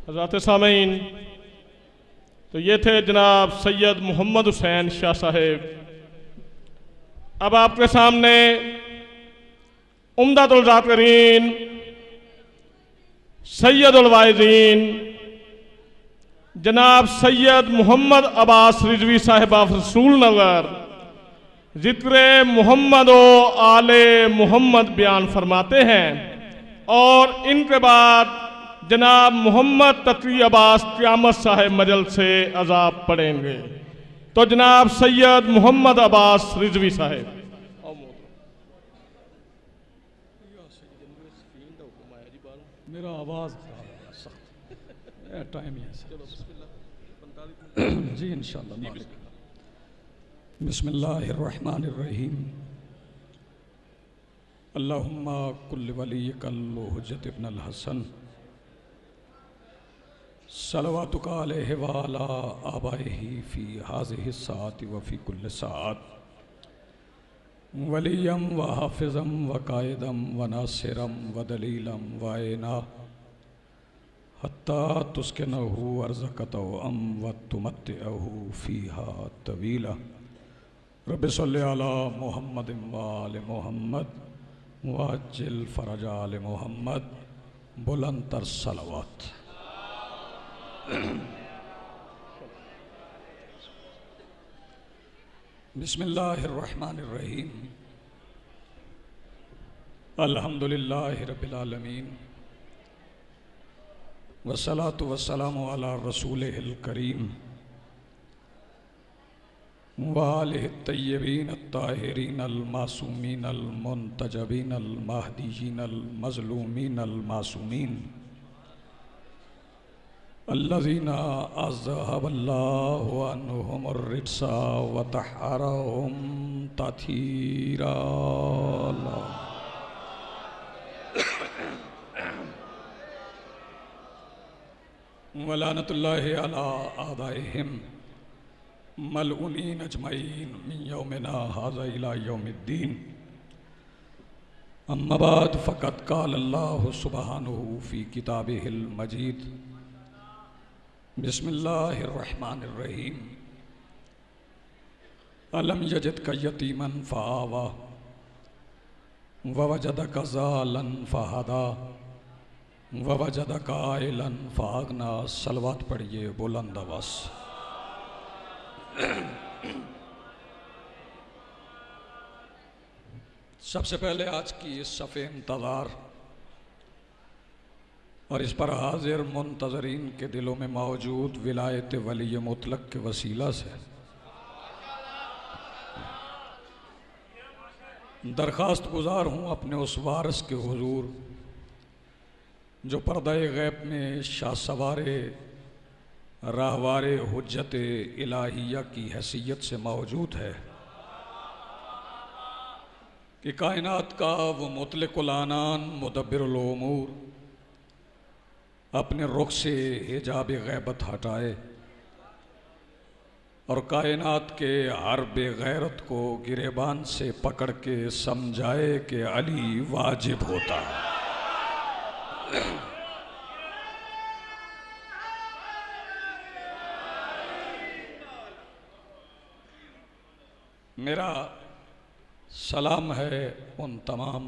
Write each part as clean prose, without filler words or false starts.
हज़रात सामीन, तो ये थे जनाब सैयद मोहम्मद हुसैन शाह साहेब। अब आपके सामने उम्दतुल ज़ाकिरीन सैयदुल वाइज़ीन जनाब सैयद मोहम्मद अब्बास रिजवी साहिब ऑफ रसूल नगर जिक्र मोहम्मद व आले मोहम्मद बयान फरमाते हैं और इनके बाद जनाब मोहम्मद तकी अब्बास क़यामत साहिब मजल से अजाब पढ़ेंगे। तो जनाब सैयद मोहम्मद अब्बास रिजवी साहिब। मेरा आवाज़ टाइम ही जी इंशाअल्लाह। बिस्मिल्लाहिर्रहमानिर्रहीम। अल्लाहुम्मा कुल्ल वलियकल हुज्जत इब्नुल हसन सलवातुका अलैहि व अला आबाइही फ़ी हाज़िहि साअति व फ़ी कुल्लि साअत वलियम व हाफ़िज़म व कायदम व नासिरम व दलीलम व ऐना हत्ता तुस्किनहु अर्ज़क़तहु व तुमत्तिअहु फ़ीहा तवीला। रब्बि सल्लि अला मुहम्मदिन व आलि मुहम्मद व अज्जिल फ़रज आलि मुहम्मद। बुलंद तर सलावत। बिस्मिल्लाहिर्रहमानिर्रहीम। अल्हम्दुलिल्लाहि रब्बिल आलमीन वस्सलातु वस्सलामु अला रसूलिहिल करीम व आलिहि तय्यबीन अत्ताहिरीन अल मासूमीन अल मुंतजबीन अल महदीयीन अल मज़लूमीन अल मासूमीन अल्लज़ीना अज़हबल्लाहु अन्हुमुर रिज्सा व तहहरहुम तत्हीरा। व लानतुल्लाहि अला आदाइहिम मलऊनीन अजमईन मिन यौमिना हाज़ा इला यौमिद्दीन। अम्मा बाद फ़क़द क़ाल अल्लाहु सुब्हानहु फ़ी किताबिहिल मजीद। बिस्मिल्लाहिर्रहमानिर्रहीम। अलम यजिदका यतीमन फ़आवा व वजदका ज़ालन फ़हदा व वजदका आइलन फ़अगना। सलवात पढ़िए बुलंद आवाज़। सबसे पहले आज की इस सफ़े इंतज़ार और इस पर हाजिर मुंतज़रीन के दिलों में मौजूद विलायत वली मुतलक के वसीला से दरख्वास्त गुजार हूँ अपने उस वारिस के हुजूर जो पर्दा-ए गैब में शाह सवारे राहवारे हुज्जत इलाहिया की हैसियत से मौजूद है कि कायनात का वो मुतलकुल आनान मुदब्बिरुल उमूर अपने रुख से हिजाब गैबत हटाए और कायनात के हर बेगैरत को गिरेबान से पकड़ के समझाए कि अली वाजिब होता है। मेरा सलाम है उन तमाम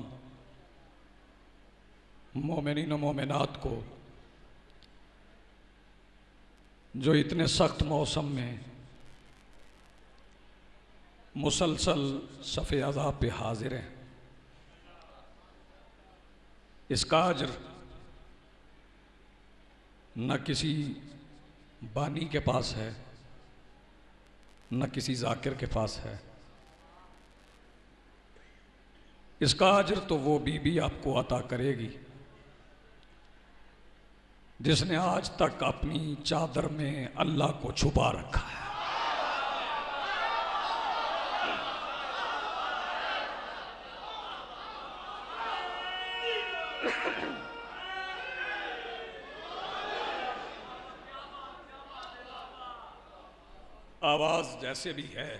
मोमिनीन व मोमिनात को जो इतने सख्त मौसम में मुसलसल सफ़े अज़ाब पे हाजिर हैं। इसका अज्र न किसी बानी के पास है न किसी जाकिर के पास है। इसका अज्र तो वो बीबी आपको अता करेगी जिसने आज तक अपनी चादर में अल्लाह को छुपा रखा है। आवाज जैसे भी है,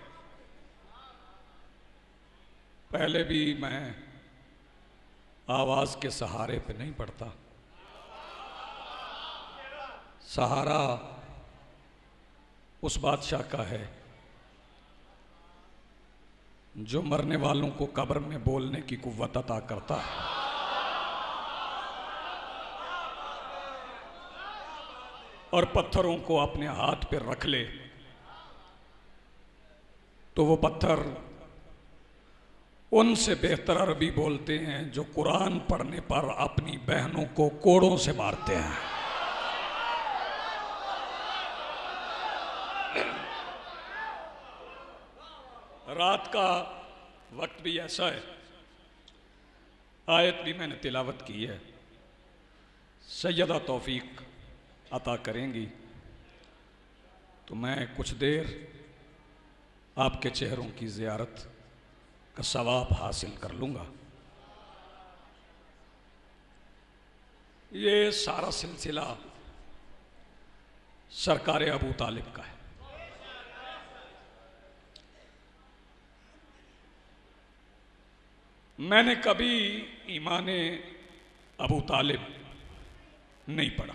पहले भी मैं आवाज के सहारे पे नहीं पढ़ता। सहारा उस बादशाह का है जो मरने वालों को कब्र में बोलने की कुव्वत अता करता है। और पत्थरों को अपने हाथ पर रख ले तो वो पत्थर उनसे बेहतर अरबी बोलते हैं जो कुरान पढ़ने पर अपनी बहनों को कोड़ों से मारते हैं। रात का वक्त भी ऐसा है, आयत भी मैंने तिलावत की है, सैयदा तौफीक अता करेंगी तो मैं कुछ देर आपके चेहरों की ज़ियारत का सवाब हासिल कर लूँगा। ये सारा सिलसिला सरकार अबू तालिब का है। मैंने कभी ईमान अबू तालिब नहीं पढ़ा,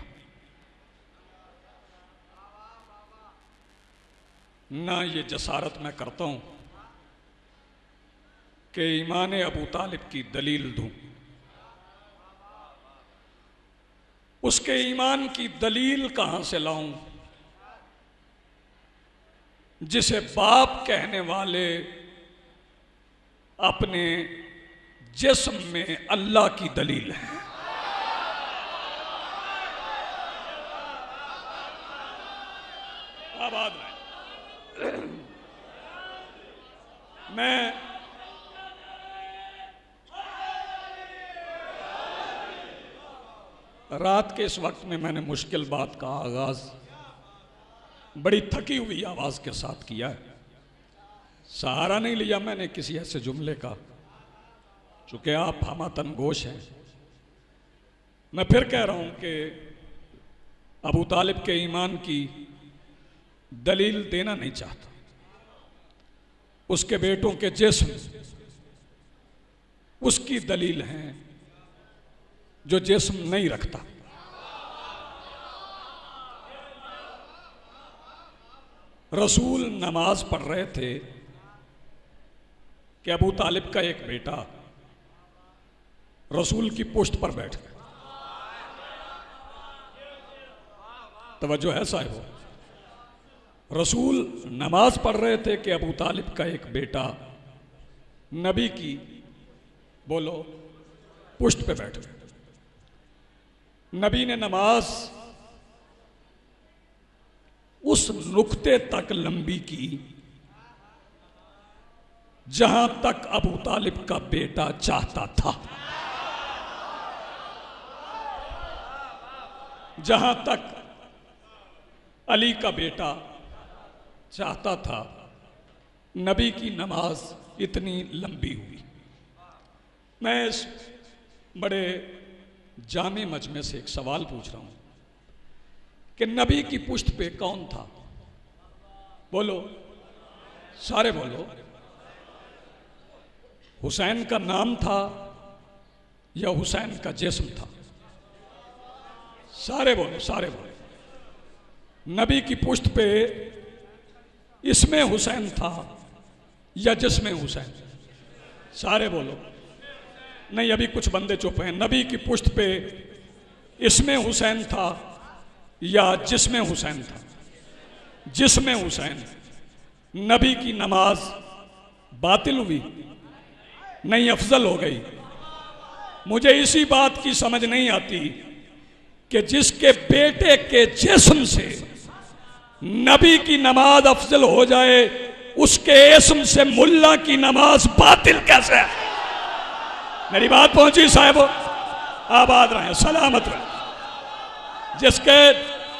ना ये जसारत मैं करता हूं कि ईमान अबू तालिब की दलील दूं। उसके ईमान की दलील कहां से लाऊं जिसे बाप कहने वाले अपने जिस्म में अल्लाह की दलील है। आबाद है। मैं रात के इस वक्त में मैंने मुश्किल बात का आगाज बड़ी थकी हुई आवाज के साथ किया है। सहारा नहीं लिया मैंने किसी ऐसे जुमले का, चूंकि आप हमतन गोश हैं। मैं फिर कह रहा हूं कि अबू तालिब के ईमान की दलील देना नहीं चाहता। उसके बेटों के जिस्म उसकी दलील हैं जो जिस्म नहीं रखता। रसूल नमाज पढ़ रहे थे कि अबू तालिब का एक बेटा रसूल की पुश्त पर बैठ गया। तवज्जो है साहिबो, रसूल नमाज पढ़ रहे थे कि अबू तालिब का एक बेटा नबी की बोलो पुश्त पे बैठ गया। नबी ने नमाज उस नुक्ते तक लंबी की जहां तक अबू तालिब का बेटा चाहता था, जहां तक अली का बेटा चाहता था। नबी की नमाज इतनी लंबी हुई। मैं इस बड़े जामे मजमे से एक सवाल पूछ रहा हूं कि नबी की पुश्त पे कौन था? बोलो, सारे बोलो। हुसैन का नाम था या हुसैन का जिस्म था? सारे बोलो, सारे बोलो। नबी की पुश्त पे इसमें हुसैन था या जिस्म हुसैन? सारे बोलो। नहीं, अभी कुछ बंदे चुप हैं। नबी की पुश्त पे इसमें हुसैन था या जिस्म हुसैन था? जिस्म हुसैन। नबी की नमाज बातिल हुई? नहीं, अफजल हो गई। मुझे इसी बात की समझ नहीं आती कि जिसके बेटे के जिस्म से नबी की नमाज अफजल हो जाए उसके इस्म से मुल्ला की नमाज बातिल कैसे है? मेरी बात पहुंची साहब? आबाद रहे, सलामत रहे। जिसके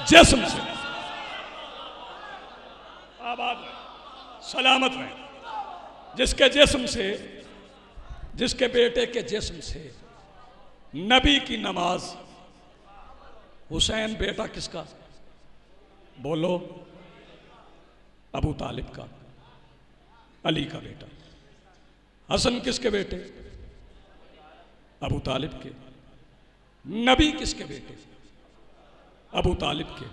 जिस्म से आबाद रहे, सलामत रहे। जिसके जिस्म से, जिसके बेटे के जिस्म से नबी की नमाज, हुसैन बेटा किसका? बोलो, अबू तालिब का, अली का बेटा। हसन किसके बेटे? अबू तालिब के। नबी किसके बेटे? अबू तालिब के।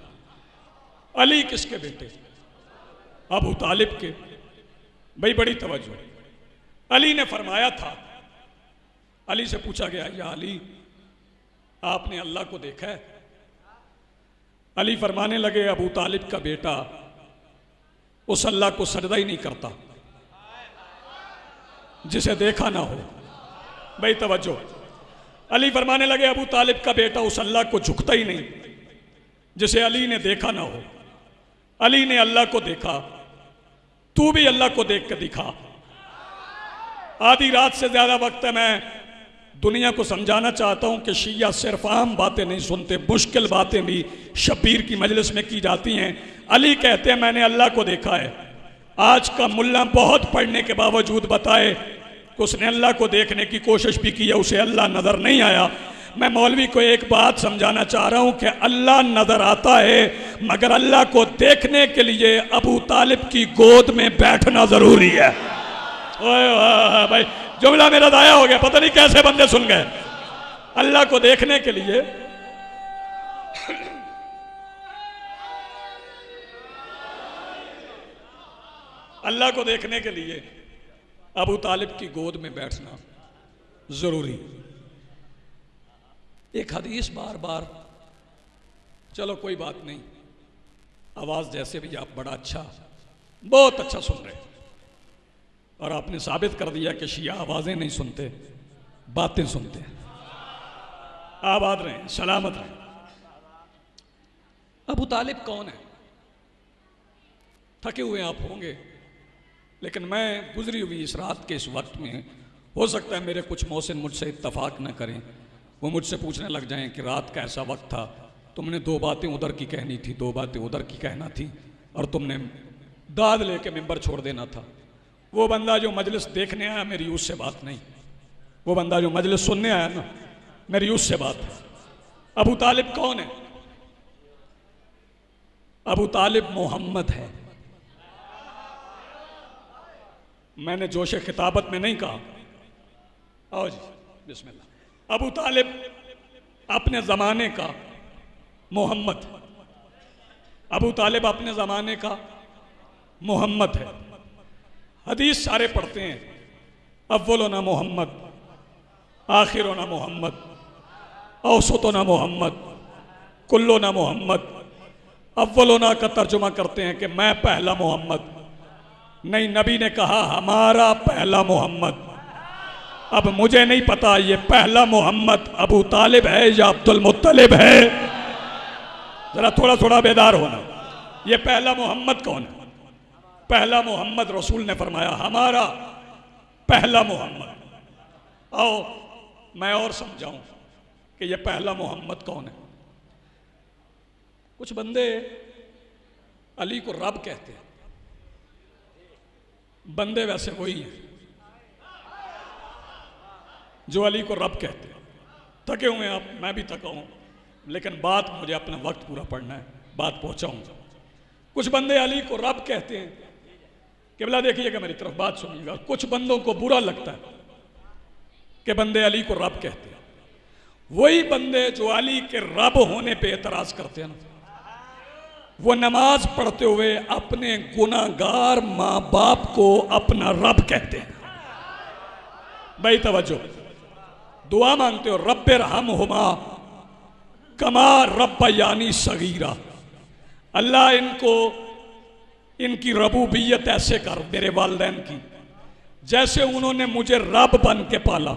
अली किसके बेटे? अबू तालिब के। भाई बड़ी तवज्जो। अली ने फरमाया था, अली से पूछा गया, या अली आपने अल्लाह को देखा है? अली फरमाने लगे, अबू तालिब का बेटा उस अल्लाह को सजदा ही नहीं करता जिसे देखा ना हो। भाई तवज्जो। अली फरमाने लगे, अबू तालिब का बेटा उस अल्लाह को झुकता ही नहीं जिसे अली ने देखा ना हो। अली ने अल्लाह को देखा, तू भी अल्लाह को देख के दिखा। आधी रात से ज्यादा वक्त है, मैं दुनिया को समझाना चाहता हूं कि शिया सिर्फ आम बातें नहीं सुनते, मुश्किल बातें भी शब्बीर की मजलिस में की जाती हैं। अली कहते हैं मैंने अल्लाह को देखा है। आज का मुल्ला बहुत पढ़ने के बावजूद बताए कि उसने अल्लाह को देखने की कोशिश भी की है, उसे अल्लाह नजर नहीं आया। मैं मौलवी को एक बात समझाना चाह रहा हूं कि अल्लाह नजर आता है, मगर अल्लाह को देखने के लिए अबू तालिब की गोद में बैठना जरूरी है। ओए भाई जुमला मेरा दाया हो गया, पता नहीं कैसे बंदे सुन गए। अल्लाह को देखने के लिए अल्लाह को देखने के लिए अबू तालिब की गोद में बैठना जरूरी। एक हदीस बार बार, चलो कोई बात नहीं, आवाज जैसे भी आप बड़ा अच्छा, बहुत अच्छा सुन रहे हैं, और आपने साबित कर दिया कि शिया आवाजें नहीं सुनते, बातें सुनते हैं। आबाद रहें, सलामत रहें। अबू तालिब कौन है? थके हुए आप होंगे, लेकिन मैं गुजरी हुई इस रात के इस वक्त में, हो सकता है मेरे कुछ मोहसिन मुझसे इत्तफाक न करें, वो मुझसे पूछने लग जाएं कि रात का ऐसा वक्त था, तुमने दो बातें उधर की कहनी थी, दो बातें उधर की कहना थी, और तुमने दाद लेके मिंबर छोड़ देना था। वो बंदा जो मजलिस देखने आया, मेरी उससे बात नहीं। वो बंदा जो मजलिस सुनने आया ना, मेरी उससे बात है। अबू तालिब कौन है? अबू तालिब मोहम्मद है। मैंने जोश खिताबत में नहीं कहा। आओ जी, बिस्मिल्लाह। अबू तालिब अपने ज़माने का मोहम्मद, अबू तालिब अपने ज़माने का मोहम्मद है। हदीस सारे पढ़ते हैं, अव्वलोना मोहम्मद, आखिरोना मोहम्मद, औसतोना मोहम्मद, कुल्लोना मोहम्मद। अव्वलोना का तर्जुमा करते हैं कि मैं पहला मोहम्मद। नहीं, नबी ने कहा हमारा पहला मोहम्मद। अब मुझे नहीं पता ये पहला मोहम्मद अबू तालिब है या अब्दुल मुत्तलिब है, जरा थोड़ा थोड़ा बेदार होना। ये पहला मोहम्मद कौन है? पहला मोहम्मद रसूल ने फरमाया हमारा पहला मोहम्मद। आओ मैं और समझाऊं कि ये पहला मोहम्मद कौन है। कुछ बंदे अली को रब कहते हैं, बंदे वैसे वही हैं जो अली को रब कहते हैं। थके हुए आप, मैं भी थका हूं, लेकिन बात मुझे अपना वक्त पूरा पढ़ना है, बात पहुंचाऊंगा। कुछ बंदे अली को रब कहते हैं। किबला देखिएगा मेरी तरफ, बात सुनिएगा। कुछ बंदों को बुरा लगता है कि बंदे अली को रब कहते हैं। वही बंदे जो अली के रब होने पे एतराज करते हैं ना, वो नमाज पढ़ते हुए अपने गुनाहगार माँ बाप को अपना रब कहते हैं। भाई तवज्जो, दुआ मांगते हो, रब्बे रहमहुमा कमा रब्बयानी सगीरा। अल्लाह इनको, इनकी रबूबियत ऐसे कर मेरे वालिदैन की जैसे उन्होंने मुझे रब बन के पाला।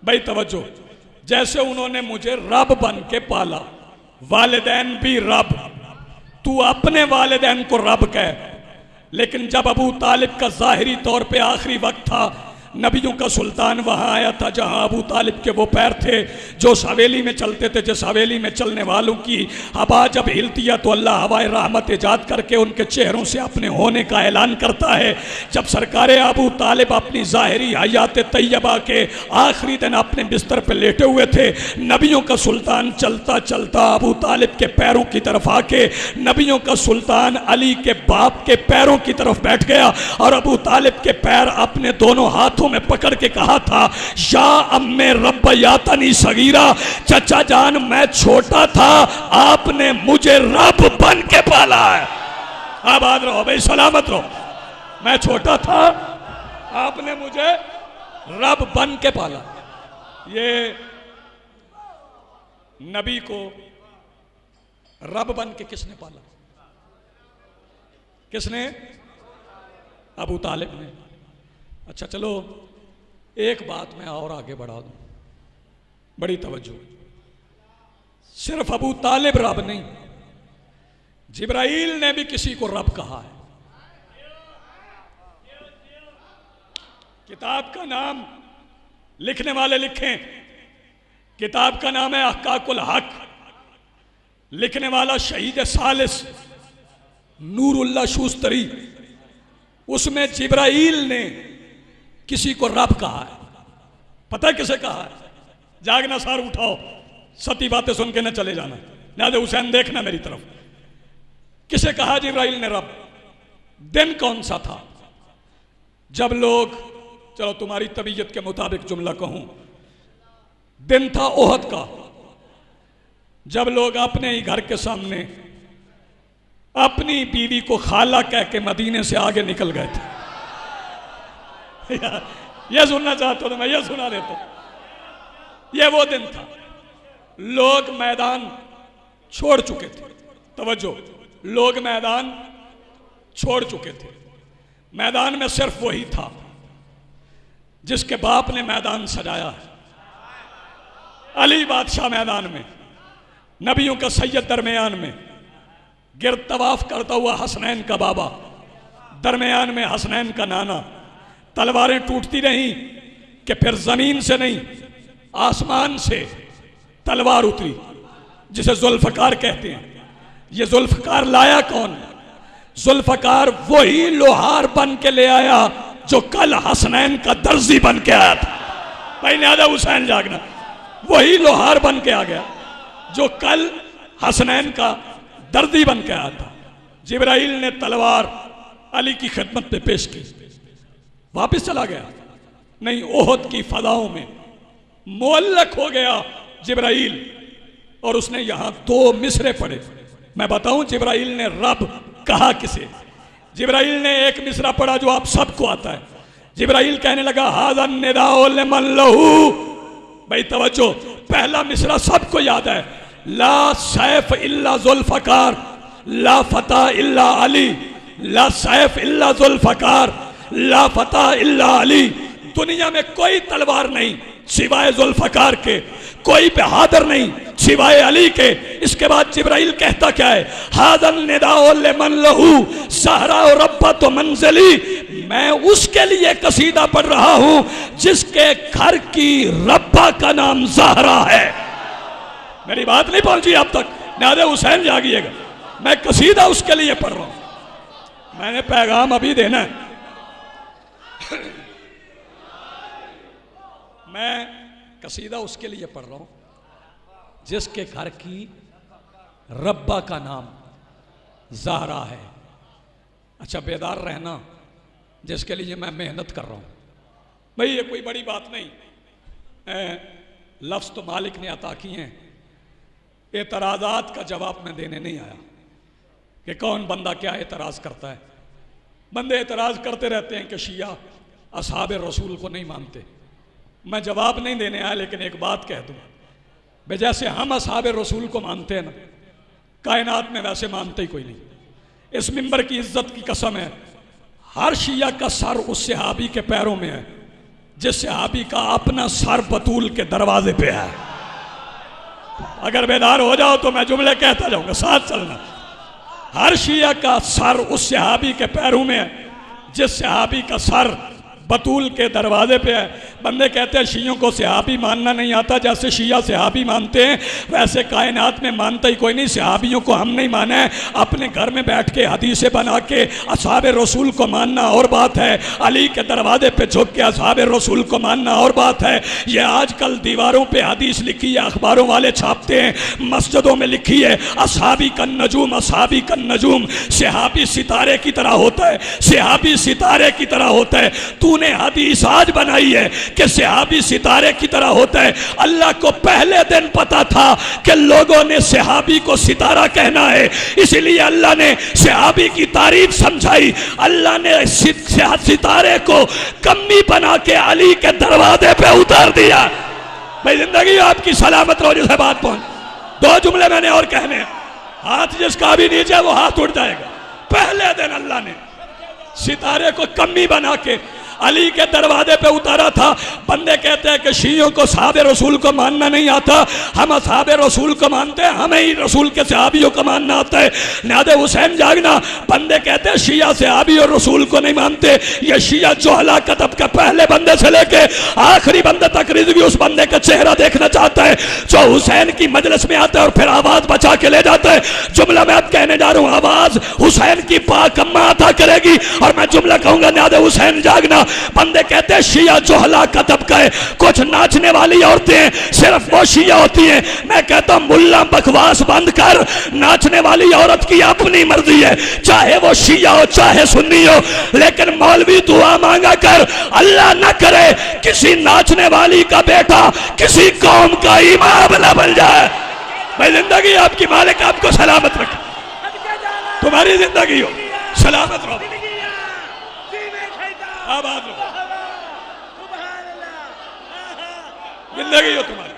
भाई तवज्जो, जैसे उन्होंने मुझे रब बन के पाला। वालिदैन भी रब, तू अपने वालिदैन को रब कह। लेकिन जब अबू तालिब का जाहिरी तौर पे आखिरी वक्त था, नबियों का सुल्तान वहां आया था जहां अबू तालिब के वो पैर थे जो इस हवेली में चलते थे। जिस हवेली में चलने वालों की हवा जब हिलती है तो अल्लाह हवाए रहमत ईजाद करके उनके चेहरों से अपने होने का ऐलान करता है। जब सरकार अबू तालिब अपनी ज़ाहिरी हयात तैयबा के आखिरी दिन अपने बिस्तर पर लेटे हुए थे, नबियों का सुल्तान चलता चलता अबू तालिब के पैरों की तरफ आके नबियों का सुल्तान अली के बाप के पैरों की तरफ बैठ गया और अबू तालिब के पैर अपने दोनों हाथों हाथों में पकड़ के कहा था, या अम्मे रब्बयातनी सगीरा, चचा जान मैं छोटा था, आपने मुझे रब बन के पाला है। आबाद रहो भाई, सलामत रहो। मैं छोटा था, आपने मुझे रब बन के पाला। ये नबी को रब बन के किसने पाला? किसने? अबू तालिब ने। अच्छा चलो एक बात मैं और आगे बढ़ा दूं, बड़ी तवज्जो। सिर्फ अबू तालिब रब नहीं, जिब्राइल ने भी किसी को रब कहा है। किताब का नाम लिखने वाले लिखें, किताब का नाम है अहकाकुल हक, लिखने वाला शहीद सालिस नूरुल्लाह शूस्तरी। उसमें जिब्राइल ने किसी को रब कहा है। पता है किसे कहा है? जागना सार उठाओ, सती बातें सुन के न चले जाना, नादे हुसैन देखना मेरी तरफ। किसे कहा जिब्राइल ने रब? दिन कौन सा था जब लोग, चलो तुम्हारी तबीयत के मुताबिक जुमला कहूं, दिन था ओहद का, जब लोग अपने ही घर के सामने अपनी बीवी को खाला कह के मदीने से आगे निकल गए थे। यह सुनना चाहते हो तो मैं यह सुना देता हूं। यह वो दिन था, लोग मैदान छोड़ चुके थे। तवज्जो, लोग मैदान छोड़ चुके थे। मैदान में सिर्फ वही था जिसके बाप ने मैदान सजाया है। अली बादशाह मैदान में, नबियों का सैयद दरमियान में, गिरद तवाफ करता हुआ हसनैन का बाबा, दरमियान में हसनैन का नाना। तलवारें टूटती रहीं कि फिर जमीन से नहीं आसमान से तलवार उतरी, जिसे जुल्फकार कहते हैं। ये जुल्फकार लाया कौन? जुल्फकार वही लोहार बन के ले आया जो कल हसनैन का दर्जी बन के आया था। भाई नादा हुसैन जागना, वही लोहार बन के आ गया जो कल हसनैन का दर्दी बन के आया था। जिब्राइल ने तलवार अली की खिदमत में पेश की, वापस चला गया। नहीं, ओहद की फदाओं में मुअल्लक हो गया जिब्राइल, और उसने यहां 2 मिसरे पढ़े। मैं बताऊं जिब्राइल ने रब कहा किसे? जिब्राइल ने एक मिसरा पढ़ा जो आप सबको आता है। जिब्राइल कहने लगा, हाज़न निदाउ लिमन लहू। भाई तवज्जो, पहला मिसरा सबको याद है, ला सैफ इल्ला जुल्फकार, ला फता इल्ला अली, ला सैफ इल्ला जुल्फकार, ला फता इल्ला अली। दुनिया में कोई तलवार नहीं सिवाय जुल्फकार के, कोई बहादुर नहीं सिवाय अली के। इसके बाद जिब्राइल कहता क्या है? हाज़न निदाउ लिमन लहू सहरा रब्बत मंज़िली। मैं उसके लिए कसीदा पढ़ रहा हूं जिसके घर की रब्बा का नाम ज़हरा है। मेरी बात नहीं पहुंची अब तक, नादे हुसैन जागिएगा। मैं कसीदा उसके लिए पढ़ रहा हूं, मैंने पैगाम अभी देना है। मैं कसीदा उसके लिए पढ़ रहा हूं जिसके घर की रब्बा का नाम ज़हरा है। अच्छा, बेदार रहना जिसके लिए मैं मेहनत कर रहा हूं। भाई ये कोई बड़ी बात नहीं, लफ्ज़ तो मालिक ने अता किए हैं। एतराज़ात का जवाब मैं देने नहीं आया कि कौन बंदा क्या एतराज़ करता है। बंदे एतराज़ करते रहते हैं कि शिया असहाब रसूल को नहीं मानते। मैं जवाब नहीं देने आया, लेकिन एक बात कह दूं, भाई जैसे हम असहाब रसूल को मानते हैं ना, कायनात में वैसे मानते ही कोई नहीं। इस मिंबर की इज्जत की कसम है, हर शिया का सर उस सहाबी के पैरों में है जिस सहाबी का अपना सर बतूल के दरवाजे पे है। अगर बेदार हो जाओ तो मैं जुमले कहता जाऊंगा, साथ चलना। हर शिया का सर उस सहाबी के पैरों में है जिस सहाबी का सर बतूल के दरवाजे पे है। बंदे कहते हैं शियों को सहाबी मानना नहीं आता, जैसे शिया सहाबी मानते हैं वैसे कायनात में मानता ही कोई नहीं। सहाबियों को हम नहीं माना है, अपने घर में बैठ के हदीसें बना के असहाब रसूल को मानना और बात है, अली के दरवाजे पे झुक के असहाब रसूल को मानना और बात है। ये आजकल दीवारों पे हदीस लिखी है, अखबारों वाले छापते हैं, मस्जिदों में लिखी है असहाबी का नजूम, असहाबी का नजूम। सहाबी सितारे की तरह होता है, सहाबी सितारे की तरह होता है। तूने हदीस आज बनाई है कि सहाबी सितारे की तरह होता है। अल्लाह को पहले दिन पता था कि लोगों ने सहाबी को सितारा कहना है, इसलिए अल्लाह ने सहाबी की तारीफ समझाई। अल्लाह ने सितारे को कमी बना के अली के दरवाजे पे उतार दिया। भाई जिंदगी आपकी सलामत रहो जिसे बात पहुंच। दो जुमले मैंने और कहने हैं, हाथ जिसका भी नीचे वो हाथ उठ जाएगा। पहले दिन अल्लाह ने सितारे को कमी बना के अली के दरवाजे पे उतारा था। बंदे कहते हैं कि शियों को साहब रसूल को मानना नहीं आता, हम साहब रसूल को मानते हैं, हमें ही रसूल के सहाबियों को मानना आता है। नादे हुसैन जागना। बंदे कहते हैं शिया सहाबी और रसूल को नहीं मानते। ये शिया जोहला कतब के पहले बंदे से लेके आखिरी बंदे तक रिजवी उस बंदे का चेहरा देखना चाहता है जो हुसैन की मजलिस में आता है और फिर आवाज बचा के ले जाता है। जुमला मैं अब कहने जा रहा हूँ, आवाज हुसैन की पाक अम्मा अता करेगी और मैं जुमला कहूंगा नादे हुसैन जागना। बंदे कहते हैं शिया जोहला का तबका है, कुछ नाचने वाली औरतें हैं, सिर्फ वो शिया होती हैं। मैं कहता हूं मुल्ला बकवास बंद कर, नाचने वाली औरत की अपनी मर्जी है, चाहे वो शिया हो चाहे सुन्नी हो, लेकिन मौलवी दुआ मांगा कर, अल्लाह न करे किसी नाचने वाली का बेटा किसी कौम का इमाम न बन जाए। भाई जिंदगी आपकी मालिक आपको सलामत रखे, तुम्हारी जिंदगी हो सलामत रहो, आबाद रहो, जिंदगी हो तुम्हारी।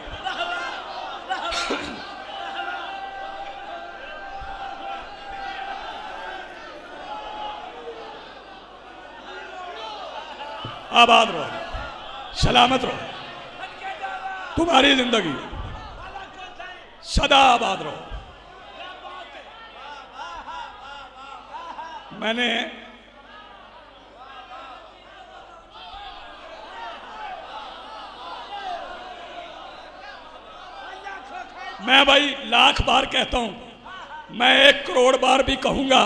आबाद रहो, सलामत रहो, तुम्हारी जिंदगी सदा आबाद रहो। मैं भाई लाख बार कहता हूं, मैं 1 करोड़ बार भी कहूंगा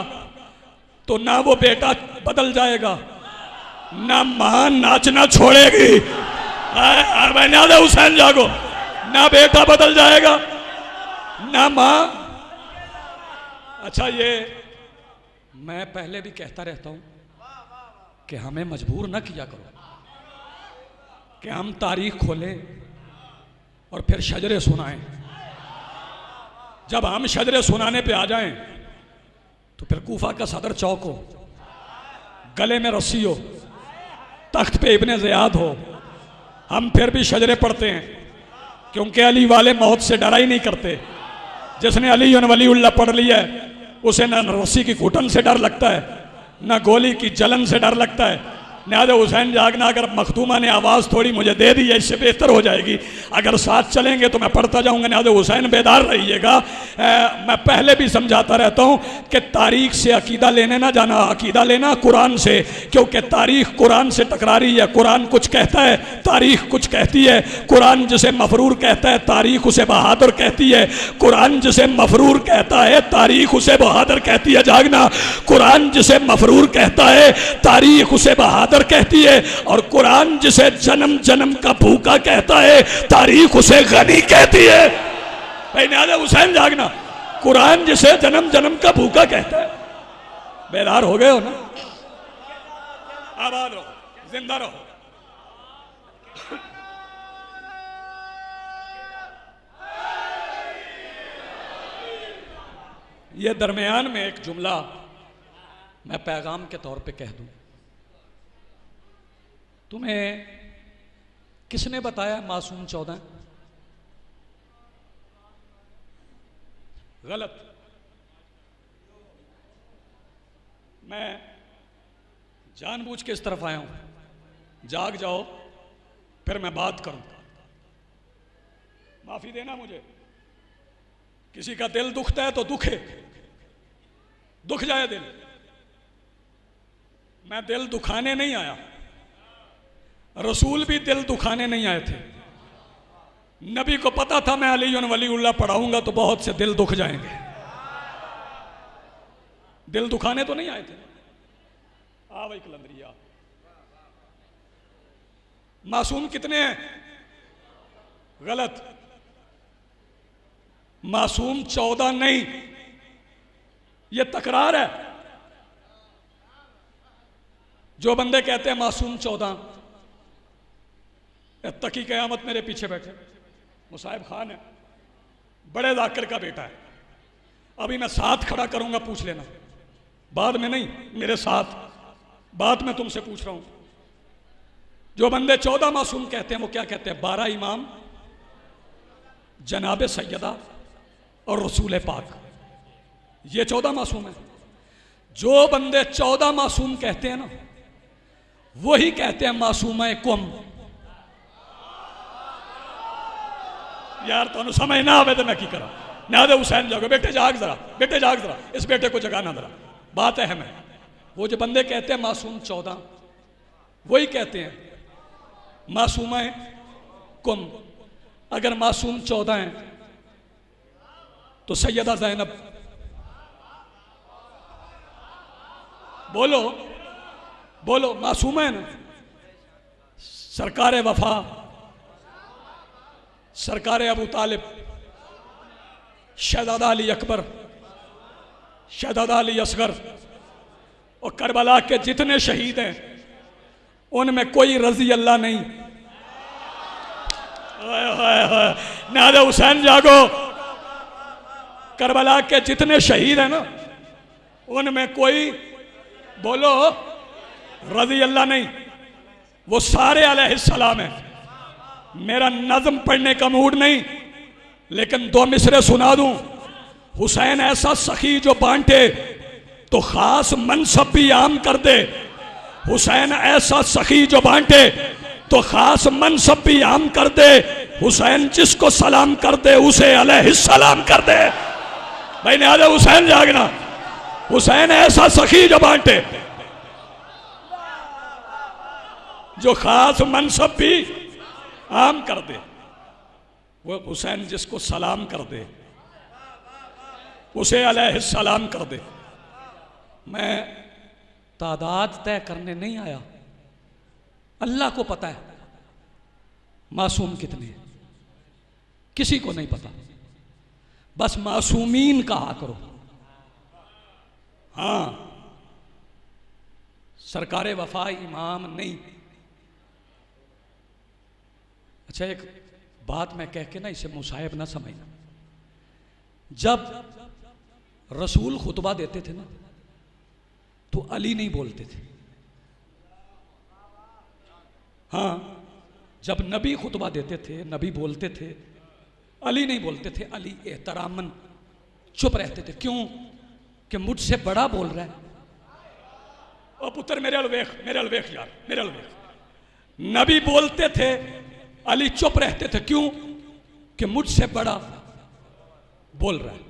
तो ना वो बेटा बदल जाएगा ना मां नाचना छोड़ेगी। नादे हुसैन जागो, ना बेटा बदल जाएगा ना मां। अच्छा ये मैं पहले भी कहता रहता हूं कि हमें मजबूर ना किया करो कि हम तारीख खोलें और फिर शजरे सुनाएं। जब हम शजरे सुनाने पे आ जाएं तो फिर कूफा का सदर चौक हो, गले में रस्सी हो, तख्त पे इब्ने ज़ियाद हो, हम फिर भी शजरे पढ़ते हैं क्योंकि अली वाले मौत से डरा ही नहीं करते। जिसने अली वलीउल्लाह पढ़ लिया है उसे ना रस्सी की घुटन से डर लगता है ना गोली की जलन से डर लगता है। नादे हुसैन जागना, अगर मखदूमा ने आवाज़ थोड़ी मुझे दे दी है इससे बेहतर हो जाएगी, अगर साथ चलेंगे तो मैं पढ़ता जाऊंगा। नादे हुसैन बेदार रहिएगा। मैं पहले भी समझाता रहता हूं कि तारीख से अकीदा लेने ना जाना, अकीदा लेना कुरान से, क्योंकि तारीख कुरान से टकरा रही है। कुरान कुछ कहता है, तारीख कुछ कहती है। कुरान जिसे मफरूर कहता है, तारीख उसे बहादुर कहती है। कुरान जिसे मफरूर कहता है, तारीख उसे बहादुर कहती है। जागना, कुरान जिसे मफरूर कहता है, तारीख उसे बहादुर कहती है। और कुरान जिसे जन्म जन्म का भूखा कहता है, तारीख उसे गनी कहती है। भाई नादे हुसैन जागना, कुरान जिसे जन्म जन्म का भूखा कहता है। बेदार हो गए हो ना? आबाद रहो, जिंदा रहो। ये दरमियान में एक जुमला मैं पैगाम के तौर पे कह दूं। तुम्हें किसने बताया मासूम 14? गलत। मैं जानबूझ के इस तरफ आया हूं। जाग जाओ फिर मैं बात करूं। माफी देना मुझे। किसी का दिल दुखता है तो दुखे, दुख जाए दिल। मैं दिल दुखाने नहीं आया, रसूल भी दिल दुखाने नहीं आए थे। नबी को पता था मैं अली वलीउल्लाह पढ़ाऊंगा तो बहुत से दिल दुख जाएंगे, दिल दुखाने तो नहीं आए थे। आ भाई कलंदरिया, मासूम कितने हैं? गलत, मासूम 14 नहीं, यह तकरार है। जो बंदे कहते हैं मासूम 14, तकी क़यामत मेरे पीछे बैठे मुसाहिब खान है, बड़े जाकिर का बेटा है। अभी मैं साथ खड़ा करूंगा, पूछ लेना, बाद में नहीं, मेरे साथ बात मैं तुमसे पूछ रहा हूं। जो बंदे 14 मासूम कहते हैं वो क्या कहते हैं? 12 इमाम, जनाब सैयदा और रसूल पाक, ये 14 मासूम है। जो बंदे 14 मासूम कहते हैं ना, वही कहते हैं मासूम कुम। यार तुम समझ ना आवे तो मैं की करा। नादे हुसैन जागो, बेटे जाग जरा, बेटे जाग जरा, इस बेटे को जगाना जरा, बात अहम है। वो जो बंदे कहते हैं मासूम 14, वही कहते हैं मासूम कुम। अगर मासूम 14 हैं तो सैयदा ज़ैनब, बोलो बोलो, मासूम है ना? सरकार वफा, सरकार अबू तालिब, शहजादा अली अकबर, शहजादा अली असगर और करबला के जितने शहीद हैं उनमें कोई रजी अल्लाह नहीं। नादे हुसैन जागो, करबला के जितने शहीद हैं ना, उनमें कोई, बोलो, रजी अल्लाह नहीं, वो सारे अलैहिस्सलाम हैं। मेरा नज़म पढ़ने का मूड नहीं, लेकिन 2 मिसरे सुना दूं। हुसैन ऐसा सखी जो बांटे तो खास मनसब भी आम कर दे। हुसैन ऐसा सखी जो बांटे तो खास मनसब भी आम कर दे। हुसैन जिसको सलाम कर दे उसे अलैहिस्सलाम कर दे। भाई ने आजा हुसैन जागना। हुसैन ऐसा सखी जो बांटे, जो खास मनसब भी आम कर दे। वो हुसैन जिसको सलाम कर दे उसे अलैहिस्सलाम कर दे। मैं तादाद तय करने नहीं आया, अल्लाह को पता है मासूम कितने हैं, किसी को नहीं पता। बस मासूमीन कहा करो। हाँ, सरकारे वफा इमाम नहीं। अच्छा, एक बात मैं कह के ना इसे मुसाहिब ना समझना। जब रसूल खुतबा देते थे ना तो अली नहीं बोलते थे। हाँ, जब नबी खुतबा देते थे, नबी बोलते थे, अली नहीं बोलते थे। अली एहतरामन चुप रहते थे। क्यों? कि मुझसे बड़ा बोल रहा है। ओ पुत्र मेरे अलवेख, मेरे अलवेख यार, मेरे अलवेख। नबी बोलते थे, अली चुप रहते थे। क्यों? कि मुझसे बड़ा बोल रहा है।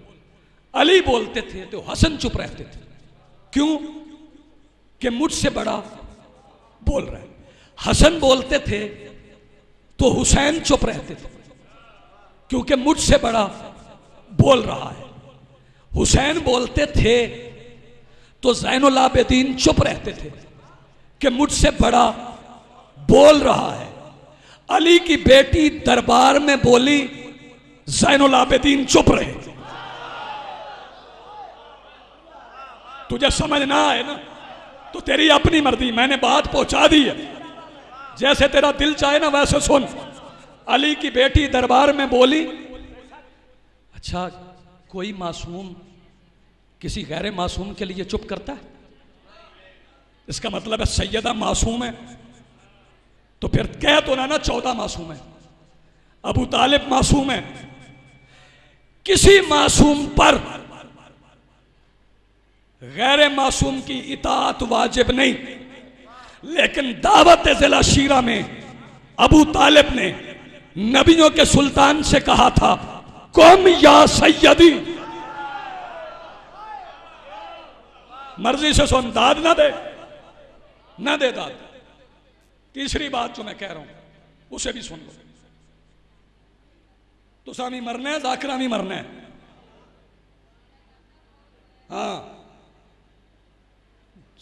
अली बोलते थे तो हसन चुप रहते थे। क्यों? कि मुझसे बड़ा बोल रहा है। हसन बोलते थे तो हुसैन चुप रहते थे, क्योंकि मुझसे बड़ा बोल रहा है। हुसैन बोलते थे तो ज़ैनुल आबिदीन चुप रहते थे कि मुझसे बड़ा बोल रहा है। अली की बेटी दरबार में बोली, ज़ैनुल आबिदीन चुप रहे। तुझे समझ ना आए ना तो तेरी अपनी मर्जी, मैंने बात पहुंचा दी है। जैसे तेरा दिल चाहे ना वैसे सुन। अली की बेटी दरबार में बोली। अच्छा, कोई मासूम किसी गैर मासूम के लिए चुप करता है? इसका मतलब है सैयदा मासूम है तो फिर कह तो ना 14 मासूम है। अबू तालिब मासूम है। किसी मासूम पर गैर मासूम की इताअत वाजिब नहीं, लेकिन दावत ज़िला शीरा में अबू तालिब ने नबियों के सुल्तान से कहा था, कौम या सैयदी। मर्जी से सुन, दाद ना दे, ना दे दाद। तीसरी बात जो मैं कह रहा हूं उसे भी सुन लो। तुसा भी मरना है, जाकिरा भी मरना है। हाँ,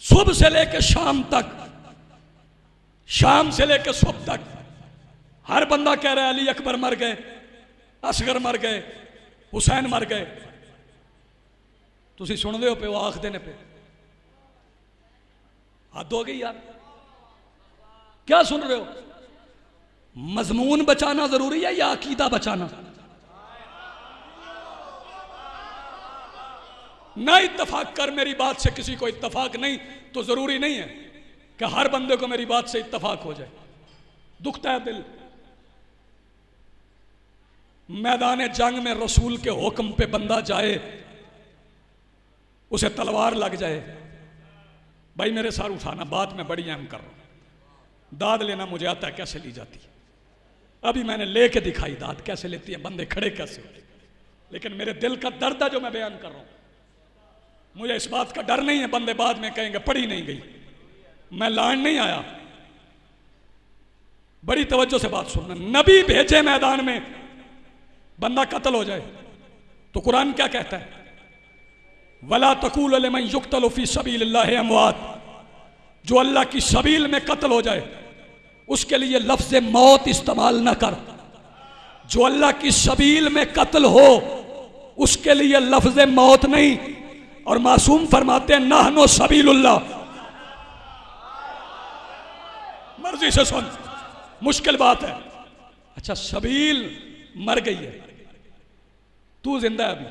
सुबह से लेकर शाम तक, शाम से लेकर सुबह तक हर बंदा कह रहा है अली अकबर मर गए, असगर मर गए, हुसैन मर गए। तुसी सुन रहे हो पे वो आख देने पे हद हो गई यार। क्या सुन रहे हो? मजमून बचाना जरूरी है या अकीदा बचाना? ना इत्तफाक कर, मेरी बात से किसी को इत्तफाक नहीं तो जरूरी नहीं है कि हर बंदे को मेरी बात से इत्तफाक हो जाए। दुखता है दिल। मैदान जंग में रसूल के हुक्म पे बंदा जाए, उसे तलवार लग जाए, भाई मेरे सार उठाना, बात में बड़ी अहम कर रहा हूं। दाद लेना मुझे आता है कैसे ली जाती है, अभी मैंने लेके दिखाई दाद कैसे लेती है, बंदे खड़े कैसे होते। लेकिन मेरे दिल का दर्द है जो मैं बयान कर रहा हूं। मुझे इस बात का डर नहीं है बंदे बाद में कहेंगे पढ़ी नहीं गई। मैं लान नहीं आया, बड़ी तवज्जो से बात सुनना। नबी भेजे मैदान में बंदा कत्ल हो जाए तो कुरान क्या कहता है? वला तकूल लिमन युक्तलु फी सबीलिल्लाहि अमवात, जो अल्लाह की सबील में कत्ल हो जाए उसके लिए लफ्ज मौत इस्तेमाल न कर। जो अल्लाह की सबील में कत्ल हो उसके लिए लफ्ज मौत नहीं। और मासूम फरमाते हैं नहनो सबीलुल्लाह। मर्जी से सुन, मुश्किल बात है। अच्छा, सबील मर गई है, तू जिंदा है अभी।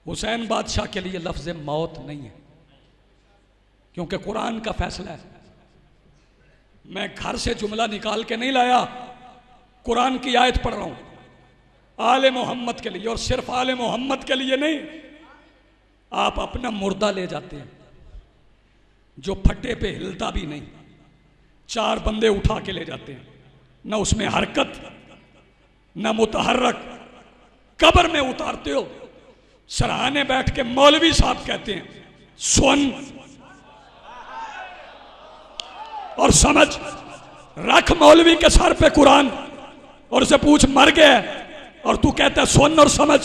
हुसैन बादशाह के लिए लफ्ज मौत नहीं है, क्योंकि कुरान का फैसला है। मैं घर से जुमला निकाल के नहीं लाया, कुरान की आयत पढ़ रहा हूं आले मोहम्मद के लिए। और सिर्फ आले मोहम्मद के लिए नहीं, आप अपना मुर्दा ले जाते हैं जो फट्टे पे हिलता भी नहीं, 4 बंदे उठा के ले जाते हैं, ना उसमें हरकत ना मुतहर्रक, कब्र में उतारते हो। सराहने बैठ के मौलवी साहब कहते हैं सुन और समझ, रख मौलवी के सर पे कुरान और उसे पूछ मर गया, और तू कहता है सुन और समझ।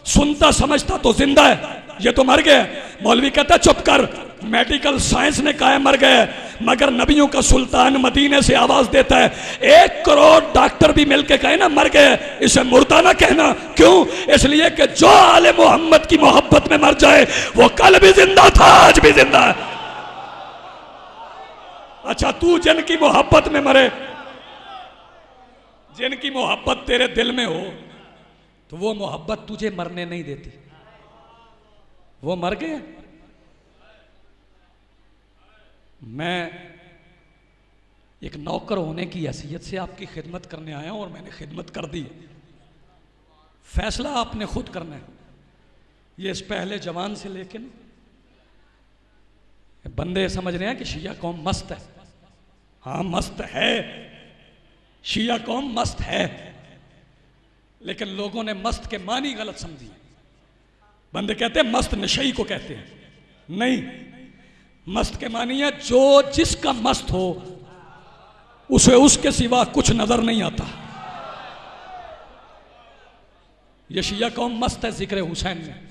सुनता समझता तो जिंदा है, ये तो मर गया। मौलवी कहता है चुप कर, मेडिकल साइंस ने कहा है मर गया, मगर नबियों का सुल्तान मदीने से आवाज देता है 1 करोड़ डॉक्टर भी मिलके कहे ना मर गए, इसे मुर्दा ना कहना। क्यों? इसलिए कि जो आले मोहम्मद की मोहब्बत में मर जाए वो कल भी जिंदा था, आज भी जिंदा है। अच्छा, तू जिनकी मोहब्बत में मरे, जिनकी मोहब्बत तेरे दिल में हो, तो वो मोहब्बत तुझे मरने नहीं देती। वो मर गए। मैं एक नौकर होने की हैसियत से आपकी खिदमत करने आया हूं और मैंने खिदमत कर दी। फैसला आपने खुद करना है। ये इस पहले जवान से लेकिन बंदे समझ रहे हैं कि शिया कौम मस्त है। हाँ मस्त है, शिया कौम मस्त है, लेकिन लोगों ने मस्त के मानी गलत समझी है। बंदे कहते हैं मस्त नशई को कहते हैं, नहीं, मस्त के मानी है जो जिसका मस्त हो उसे उसके सिवा कुछ नजर नहीं आता। ये शिया कौम मस्त है जिक्र हुसैन में,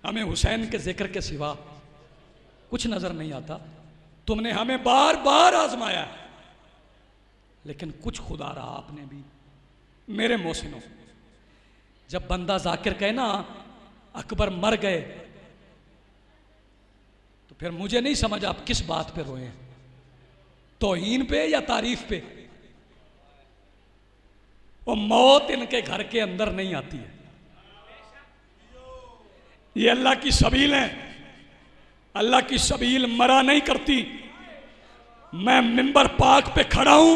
हमें हुसैन के जिक्र के सिवा कुछ नजर नहीं आता। तुमने हमें बार बार आजमाया, लेकिन कुछ खुदा रहा आपने भी। मेरे मोहसिनों, जब बंदा जाकिर कहे ना अकबर मर गए, तो फिर मुझे नहीं समझ आप किस बात पे रोए हैं, तौहीन पे या तारीफ पे? वो मौत इनके घर के अंदर नहीं आती है। ये अल्लाह की सबील है, अल्लाह की सबील मरा नहीं करती। मैं मिंबर पाक पे खड़ा हूं,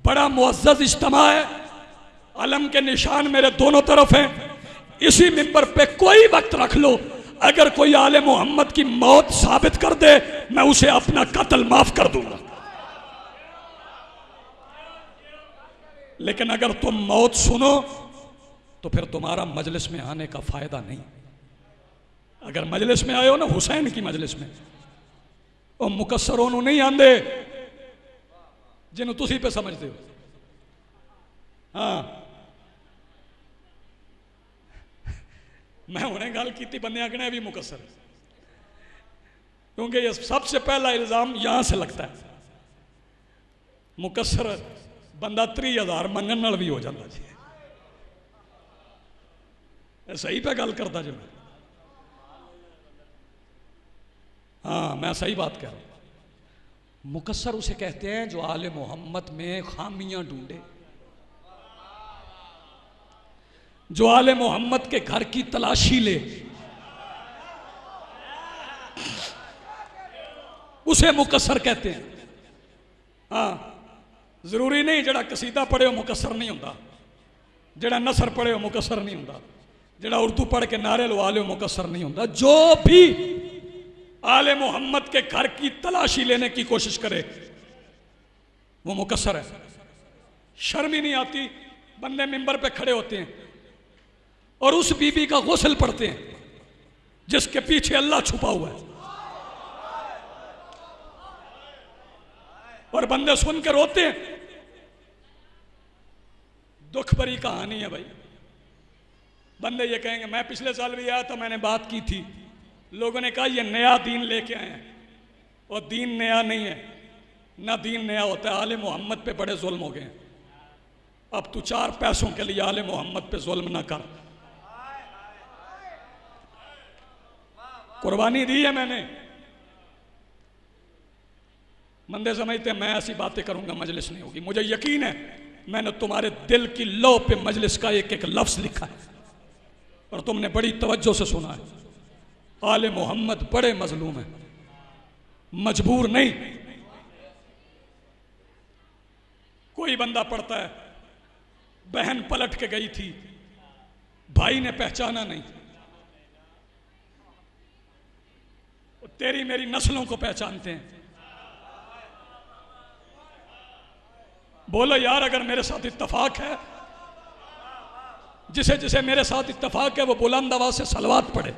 बड़ा मुअज़्ज़ज़ इज्तिमा है, अलम के निशान मेरे दोनों तरफ हैं। इसी मिंबर पे कोई वक्त रख लो, अगर कोई आले मोहम्मद की मौत साबित कर दे, मैं उसे अपना कत्ल माफ कर दूंगा। लेकिन अगर तुम मौत सुनो तो फिर तुम्हारा मजलिस में आने का फायदा नहीं। अगर मजलिस में आए हो ना हुसैन की मजलिस में, ਉਹ ਮੁਕੱਸਰ ਉਹਨੂੰ नहीं आंदे जिन्हों तुसी पे समझते हो। हाँ मैं हुणे गल की बंदे आखने भी मुकस्सर, क्योंकि ये सबसे पहला इल्ज़ाम यहाँ से लगता है। मुकस्सर बंदा 30,000 मंगन नाल भी हो जाता जी। सही पे गल करता जी मैं। हाँ मैं सही बात कह रहा हूँ। मुकस्सर उसे कहते हैं जो आले मोहम्मद में खामियां ढूंढे, जो आले मोहम्मद के घर की तलाशी ले, उसे मुकस्सर कहते हैं। हाँ जरूरी नहीं जड़ा कसीदा पढ़े हो मुकस्सर नहीं होता, जड़ा नसर पढ़े हो मुकस्सर नहीं होता, जड़ा उर्दू पढ़ के नारे लवा ले मुकस्सर नहीं होता। जो भी आले मोहम्मद के घर की तलाशी लेने की कोशिश करे वो मुकस्सर है। शर्म ही नहीं आती, बंदे मिंबर पे खड़े होते हैं और उस बीबी का गुस्ल पढ़ते हैं जिसके पीछे अल्लाह छुपा हुआ है, और बंदे सुन के रोते हैं। दुख भरी कहानी है भाई। बंदे ये कहेंगे मैं पिछले साल भी आया था, मैंने बात की थी, लोगों ने कहा ये नया दीन लेके आए हैं, और दीन नया नहीं है ना, दीन नया होता है। आले मोहम्मद पे बड़े जुल्म हो गए हैं, अब तू 4 पैसों के लिए आले मोहम्मद पे जुल्म ना कर। कुर्बानी दी है मैंने। बंदे समझते हैं मैं ऐसी बातें करूंगा मजलिस नहीं होगी। मुझे यकीन है मैंने तुम्हारे दिल की लौ पे मजलिस का एक एक लफ्ज लिखा है और तुमने बड़ी तवज्जो से सुना है। आले मोहम्मद बड़े मजलूम हैं, मजबूर नहीं। कोई बंदा पढ़ता है बहन पलट के गई थी, भाई ने पहचाना नहीं, तेरी मेरी नस्लों को पहचानते हैं। बोलो यार अगर मेरे साथ इत्तफाक है, जिसे जिसे मेरे साथ इत्तफाक है वो बुलंद आवाज से सलवात पढ़े।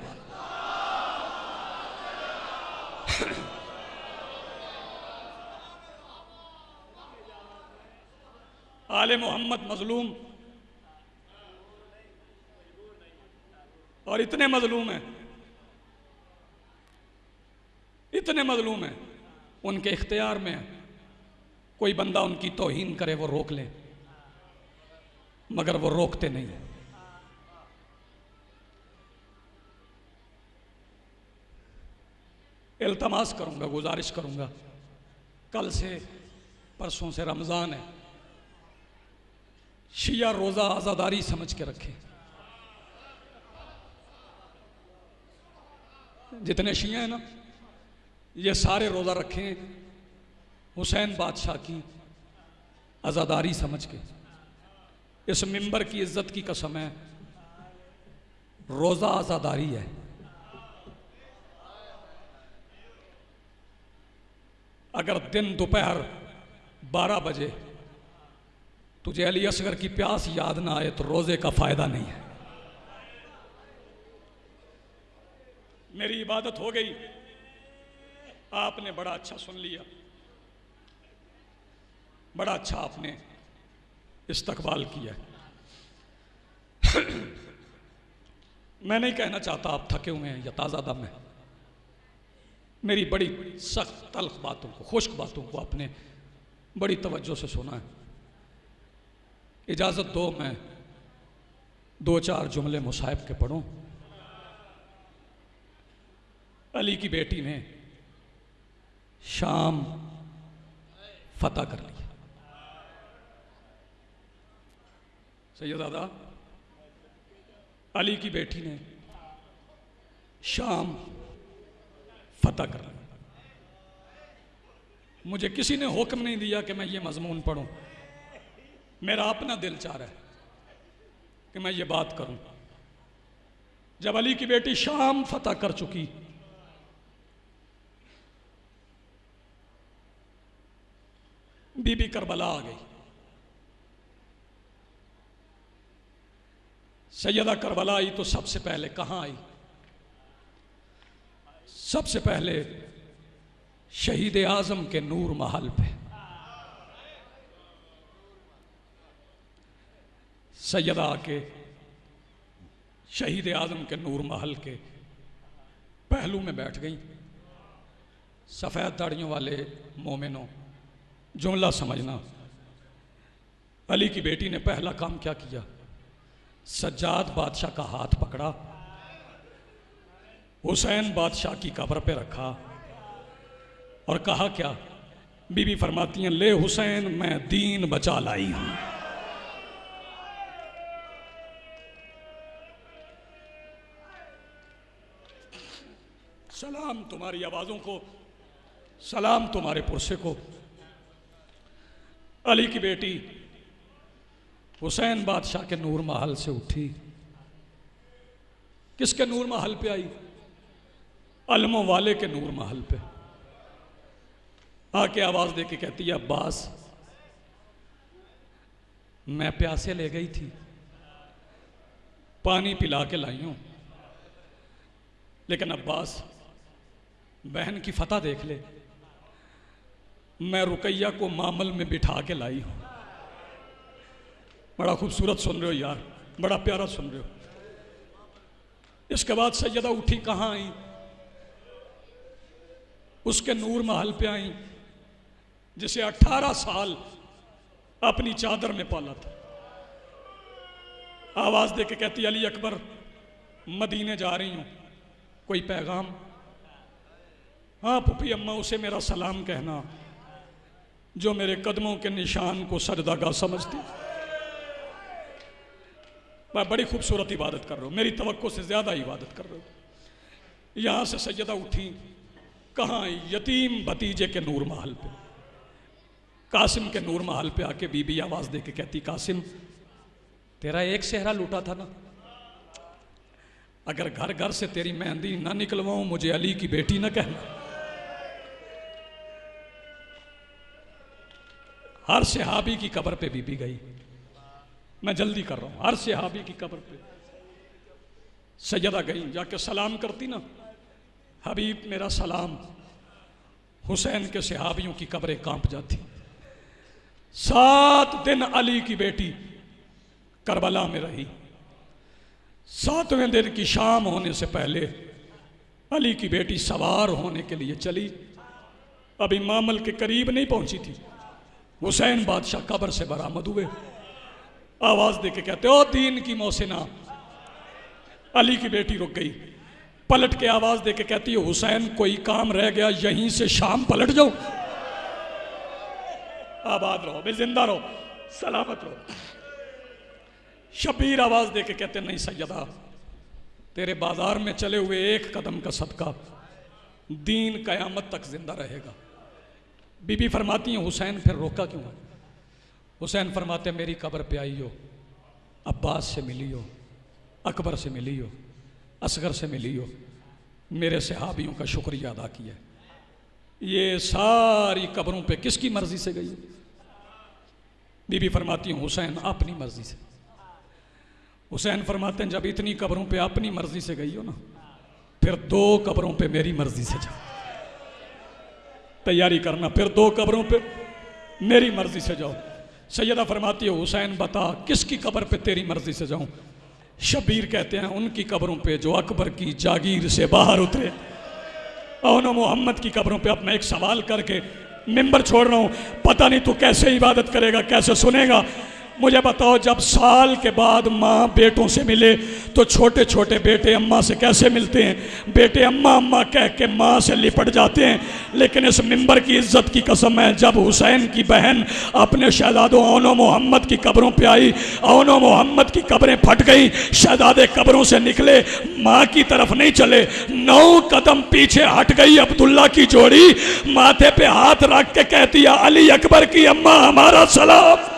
आले मोहम्मद मजलूम, और इतने मजलूम हैं, इतने मजलूम हैं, उनके इख्तियार में है। कोई बंदा उनकी तौहीन करे वो रोक ले, मगर वो रोकते नहीं। इल्तमास करूंगा, गुजारिश करूंगा, कल से परसों से रमज़ान है, शिया रोज़ा आज़ादारी समझ के रखें। जितने शिया हैं ना, ये सारे रोज़ा रखें हुसैन बादशाह की आज़ादारी समझ के। इस मिंबर की इज्जत की कसम है, रोज़ा आज़ादारी है। अगर दिन दोपहर 12 बजे तुझे अली असगर की प्यास याद ना आए तो रोज़े का फ़ायदा नहीं है। मेरी इबादत हो गई, आपने बड़ा अच्छा सुन लिया, बड़ा अच्छा आपने इस्तकबाल किया। मैं नहीं कहना चाहता आप थके हुए हैं या ताज़ा दम है। मेरी बड़ी सख्त तल्ख बातों को, खुश्क बातों को आपने बड़ी तवज्जो से सुना है। इजाज़त दो मैं 2-4 जुमले मुसाहिब के पढ़ूं। अली की बेटी ने शाम फतह कर लिया। सैयदा अली की बेटी ने शाम फतह कर लिया। मुझे किसी ने हुक्म नहीं दिया कि मैं ये मजमून पढ़ूं, मेरा अपना दिल चाह रहा है कि मैं ये बात करूं। जब अली की बेटी शाम फतह कर चुकी, बीबी करबला आ गई। सैयदा करबला आई तो सबसे पहले कहाँ आई? सबसे पहले शहीद आजम के नूर महल पे सैयदा आके शहीद आजम के नूर महल के पहलू में बैठ गई। सफ़ेद दाढ़ियों वाले मोमिनों, जुमला समझना, अली की बेटी ने पहला काम क्या किया? सज्जाद बादशाह का हाथ पकड़ा, हुसैन बादशाह की कब्र पे रखा और कहा क्या? बीबी फरमाती हैं, ले हुसैन मैं दीन बचा लाई हूं। सलाम तुम्हारी आवाजों को, सलाम तुम्हारे पुरसे को। अली की बेटी हुसैन बादशाह के नूर महल से उठी। किसके नूर महल पे आई? अलमों वाले के नूर महल पे आके आवाज दे के कहती है, अब्बास मैं प्यासे ले गई थी, पानी पिला के लाई हूं, लेकिन अब्बास बहन की फतह देख ले, मैं रुकैया को मामल में बिठा के लाई हूं। बड़ा खूबसूरत सुन रहे हो यार, बड़ा प्यारा सुन रहे हो। इसके बाद सैयदा उठी, कहां आई? उसके नूर महल पे आई जिसे 18 साल अपनी चादर में पाला था। आवाज दे के कहती, अली अकबर मदीने जा रही हूं, कोई पैगाम? हाँ पुप्पी अम्मा, उसे मेरा सलाम कहना जो मेरे कदमों के निशान को सजदागाह समझती। मैं बड़ी खूबसूरत इबादत कर रहा हूं, मेरी तवक्को से ज्यादा इबादत कर रहा हूं। यहां से सैयदा उठी, कहां? यतीम भतीजे के नूर महल पे, कासिम के नूर महल पे आके बीबी आवाज दे के कहती, कासिम तेरा एक सेहरा लूटा था ना, अगर घर घर से तेरी मेहंदी ना निकलवाऊं मुझे अली की बेटी ना कहना। हर सहाबी की कब्र पे बीबी गई, मैं जल्दी कर रहा हूं, हर सहाबी की कब्र पे सैयदा गई, जाके सलाम करती ना, हबीब मेरा सलाम। हुसैन के सहाबियों की कब्रें कांप जाती। 7 दिन अली की बेटी करबला में रही। 7वें दिन की शाम होने से पहले अली की बेटी सवार होने के लिए चली, अभी मामल के करीब नहीं पहुंची थी, हुसैन बादशाह कब्र से बरामद हुए। आवाज दे के कहते, ओ दीन की मोहसिना। अली की बेटी रुक गई, पलट के आवाज दे के कहती है, हुसैन कोई काम रह गया, यहीं से शाम पलट जाओ। आबाद रहो, बे जिंदा रहो, सलामत रहो। शबीर आवाज दे के कहते, नहीं सैयदा, तेरे बाजार में चले हुए एक कदम का सदका दीन कयामत तक जिंदा रहेगा। बीबी फरमाती हैं, हुसैन फिर रोका क्यों? हुसैन फरमाते, मेरी कब्र पे आई हो, अब्बास से मिली हो, अकबर से मिली हो, असगर से मिली हो, मेरे सहाबियों का शुक्रिया अदा किया। ये सारी कब्रों पे किसकी मर्जी से गई? बीबी फरमाती हूँ, हुसैन अपनी मर्जी से। हुसैन फरमाते हैं, जब इतनी कब्रों पे अपनी मर्जी से गई हो ना, फिर 2 कब्रों पे मेरी मर्जी से जाओ। तैयारी करना, फिर 2 कब्रों पे मेरी मर्जी से जाओ। सैयदा फरमाती है, हुसैन बता किसकी कब्र पे तेरी मर्जी से जाऊं? शबीर कहते हैं, उनकी कब्रों पे जो अकबर की जागीर से बाहर उतरे। और मोहम्मद की कब्रों पे अब मैं एक सवाल करके मिंबर छोड़ रहा हूँ, पता नहीं तू कैसे इबादत करेगा, कैसे सुनेगा। मुझे बताओ, जब साल के बाद माँ बेटों से मिले तो छोटे छोटे बेटे अम्मा से कैसे मिलते हैं? बेटे अम्मा अम्मा कह के माँ से लिपट जाते हैं। लेकिन इस मिंबर की इज्जत की कसम है, जब हुसैन की बहन अपने शहजादों औनो मोहम्मद की कब्रों पे आई, औनो मोहम्मद की कब्रें फट गई, शहजादे कब्रों से निकले, माँ की तरफ नहीं चले, 9 कदम पीछे हट गई अब्दुल्ला की जोड़ी, माथे पे हाथ रख के कहती है, अली अकबर की अम्मा हमारा सलाम।